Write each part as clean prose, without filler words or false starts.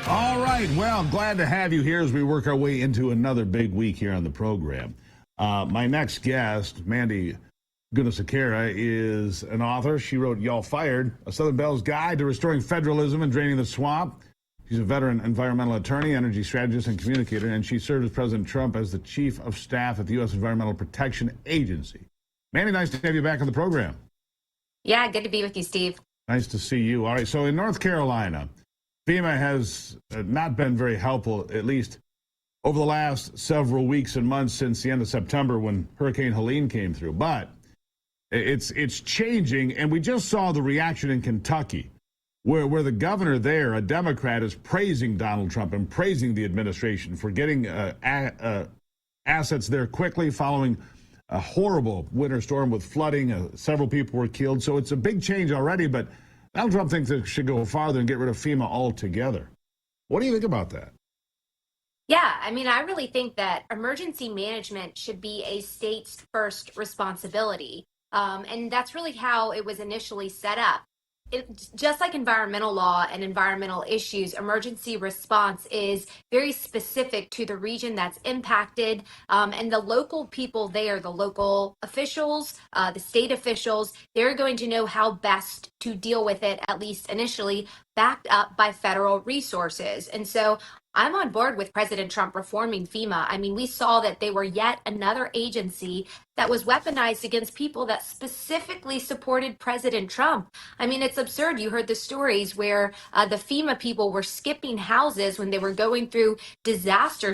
All right. Well, glad to have you here as we work our way into another big week here on the program. My next guest, Mandy Gunasekara, is an author. She wrote Y'all Fired, A Southern Belle's Guide to Restoring Federalism and Draining the Swamp. She's a veteran environmental attorney, energy strategist, and communicator, and she served with President Trump as the chief of staff at the U.S. Environmental Protection Agency. Mandy, nice to have you back on the program. Yeah, good to be with you, Steve. Nice to see you. All right, so in North Carolina, FEMA has not been very helpful, at least over the last several weeks and months since the end of September when Hurricane Helene came through. But it's changing, and we just saw the reaction in Kentucky, where the governor there, a Democrat, is praising Donald Trump and praising the administration for getting assets there quickly following a horrible winter storm with flooding. Several people were killed. So it's a big change already, but Donald Trump thinks it should go farther and get rid of FEMA altogether. What do you think about that? Yeah, I mean, I really think that emergency management should be a state's first responsibility. And that's really how it was initially set up. Just like environmental law and environmental issues, emergency response is very specific to the region that's impacted, and the local people there, the local officials, the state officials, they're going to know how best to deal with it, at least initially, backed up by federal resources. And so I'm on board with President Trump reforming FEMA. I mean, we saw that they were yet another agency that was weaponized against people that specifically supported President Trump. I mean, it's absurd. You heard the stories where the FEMA people were skipping houses when they were going through disaster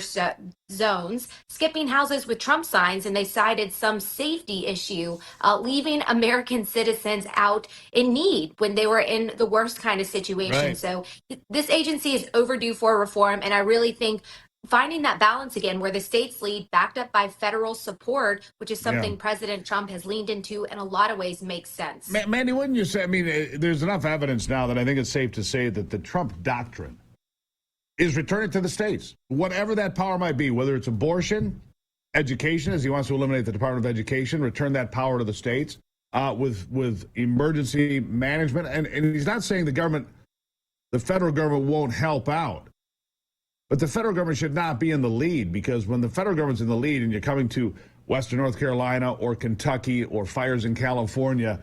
zones, skipping houses with Trump signs, and they cited some safety issue, leaving American citizens out in need when they were in the worst kind of situation. Right. So this agency is overdue for reform, and I really think finding that balance again where the states lead backed up by federal support, which is something President Trump has leaned into in a lot of ways, makes sense. Mandy, wouldn't you say, I mean, there's enough evidence now that I think it's safe to say that the Trump doctrine is returning to the states, whatever that power might be, whether it's abortion, education, as he wants to eliminate the Department of Education, return that power to the states, with emergency management. And he's not saying the federal government won't help out. But the federal government should not be in the lead, because when the federal government's in the lead and you're coming to Western North Carolina or Kentucky or fires in California,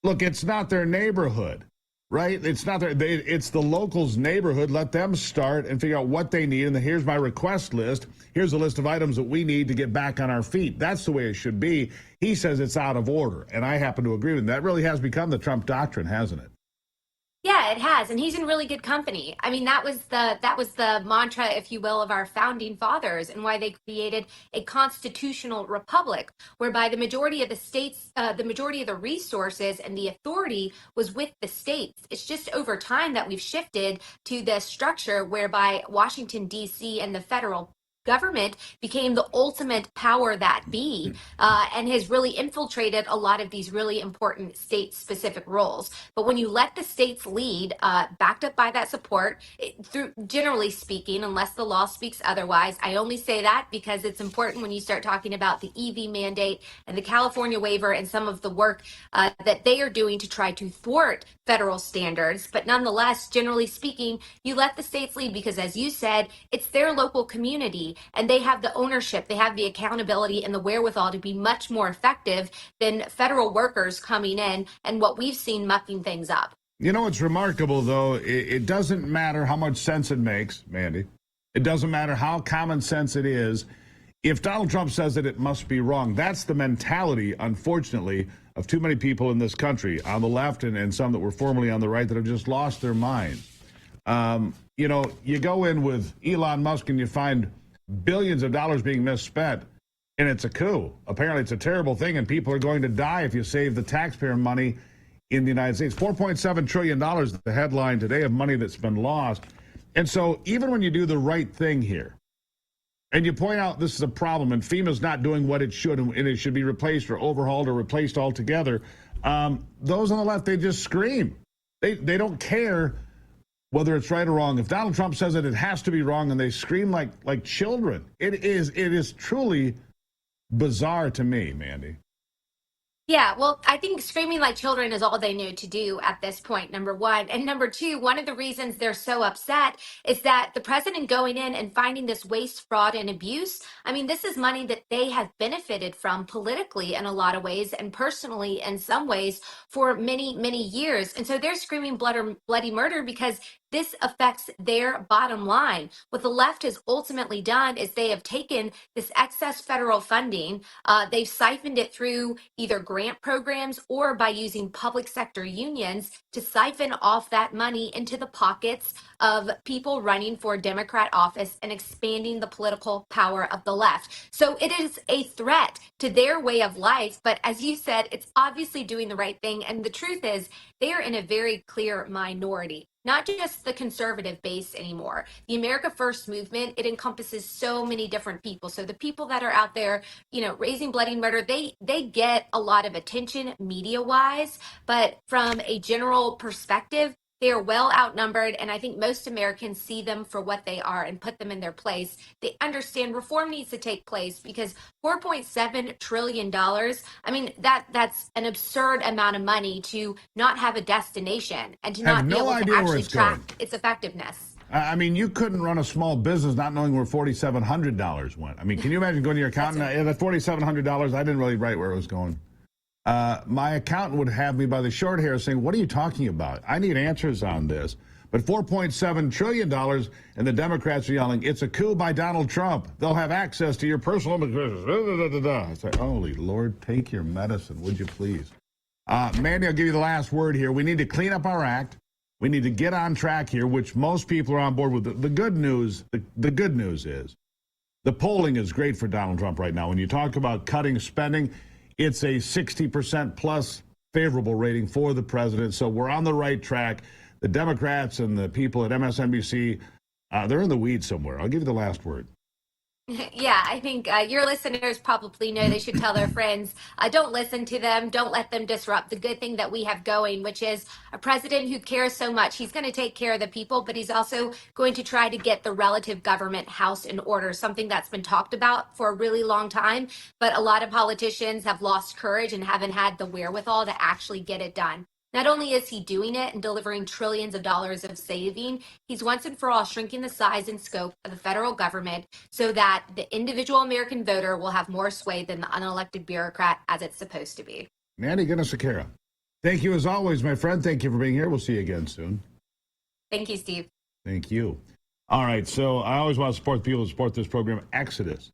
look, it's not their neighborhood, right? It's not it's the locals' neighborhood. Let them start and figure out what they need. And here's my request list. Here's a list of items that we need to get back on our feet. That's the way it should be. He says it's out of order, and I happen to agree with him. That really has become the Trump doctrine, hasn't it? Yeah, it has, and he's in really good company. I mean, that was the mantra, if you will, of our founding fathers, and why they created a constitutional republic, whereby the majority of the states, the majority of the resources and the authority was with the states. It's just over time that we've shifted to the structure whereby Washington, D.C. and the federal government became the ultimate power that be, and has really infiltrated a lot of these really important state-specific roles. But when you let the states lead, backed up by that support, through generally speaking, unless the law speaks otherwise, I only say that because it's important when you start talking about the EV mandate and the California waiver and some of the work that they are doing to try to thwart federal standards. But nonetheless, generally speaking, you let the states lead because, as you said, it's their local community. And they have the ownership, they have the accountability and the wherewithal to be much more effective than federal workers coming in and what we've seen mucking things up. You know, it's remarkable, though. It doesn't matter how much sense it makes, Mandy. It doesn't matter how common sense it is. If Donald Trump says it, it must be wrong. That's the mentality, unfortunately, of too many people in this country, on the left and some that were formerly on the right, that have just lost their mind. You know, you go in with Elon Musk and you find billions of dollars being misspent, and it's a coup. Apparently, it's a terrible thing, and people are going to die if you save the taxpayer money in the United States. $4.7 trillion, the headline today, of money that's been lost. And so even when you do the right thing here, and you point out this is a problem, and FEMA's not doing what it should, and it should be replaced or overhauled or replaced altogether, those on the left, they just scream. They don't care whether it's right or wrong. If Donald Trump says it, it has to be wrong, and they scream like children. It is truly bizarre to me, Mandy. Yeah, well, I think screaming like children is all they knew to do at this point, number one. And number two, one of the reasons they're so upset is that the president going in and finding this waste, fraud, and abuse. I mean, this is money that they have benefited from politically in a lot of ways and personally in some ways for many, many years. And so they're screaming bloody murder because this affects their bottom line. What the left has ultimately done is they have taken this excess federal funding, they've siphoned it through either grant programs or by using public sector unions to siphon off that money into the pockets of people running for Democrat office and expanding the political power of the left. So it is a threat to their way of life. But as you said, it's obviously doing the right thing. And the truth is, they are in a very clear minority, not just the conservative base anymore. The America First movement, it encompasses so many different people. So the people that are out there, raising bloody murder, they get a lot of attention media wise, but from a general perspective, they are well outnumbered, and I think most Americans see them for what they are and put them in their place. They understand reform needs to take place because $4.7 trillion, I mean, that's an absurd amount of money to not have a destination and to not be able to actually track its effectiveness. I mean, you couldn't run a small business not knowing where $4,700 went. I mean, can you imagine going to your accountant? Right. That $4,700, I didn't really write where it was going. My accountant would have me by the short hair saying, what are you talking about? I need answers on this. But $4.7 trillion, and the Democrats are yelling, it's a coup by Donald Trump. They'll have access to your personal... I say, holy Lord, take your medicine, would you please? Mandy, I'll give you the last word here. We need to clean up our act. We need to get on track here, which most people are on board with. The good news, the good news is the polling is great for Donald Trump right now. When you talk about cutting spending, it's a 60% plus favorable rating for the president. So we're on the right track. The Democrats and the people at MSNBC, they're in the weeds somewhere. I'll give you the last word. Yeah, I think your listeners probably know they should tell their friends, don't listen to them. Don't let them disrupt the good thing that we have going, which is a president who cares so much. He's going to take care of the people, but he's also going to try to get the relative government house in order, something that's been talked about for a really long time. But a lot of politicians have lost courage and haven't had the wherewithal to actually get it done. Not only is he doing it and delivering trillions of dollars of saving, he's once and for all shrinking the size and scope of the federal government so that the individual American voter will have more sway than the unelected bureaucrat as it's supposed to be. Mandy Gunasekara, thank you as always, my friend. Thank you for being here. We'll see you again soon. Thank you, Steve. Thank you. All right, so I always want to support people who support this program, Exodus.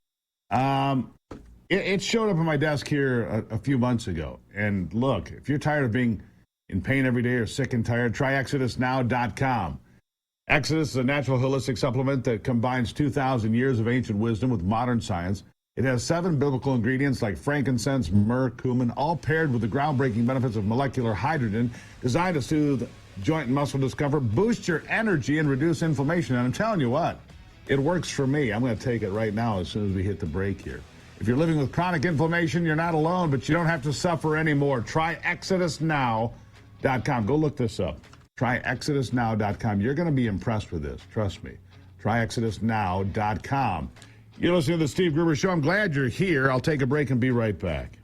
It showed up on my desk here a few months ago. And look, if you're tired of being in pain every day or sick and tired, try ExodusNow.com. Exodus is a natural holistic supplement that combines 2,000 years of ancient wisdom with modern science. It has 7 biblical ingredients like frankincense, myrrh, cumin, all paired with the groundbreaking benefits of molecular hydrogen, designed to soothe joint and muscle discomfort, boost your energy, and reduce inflammation. And I'm telling you what, it works for me. I'm going to take it right now as soon as we hit the break here. If you're living with chronic inflammation, you're not alone, but you don't have to suffer anymore. Try ExodusNow.com. Go look this up. Try ExodusNow.com. You're going to be impressed with this. Trust me. Try ExodusNow.com. You're listening to the Steve Gruber Show. I'm glad you're here. I'll take a break and be right back.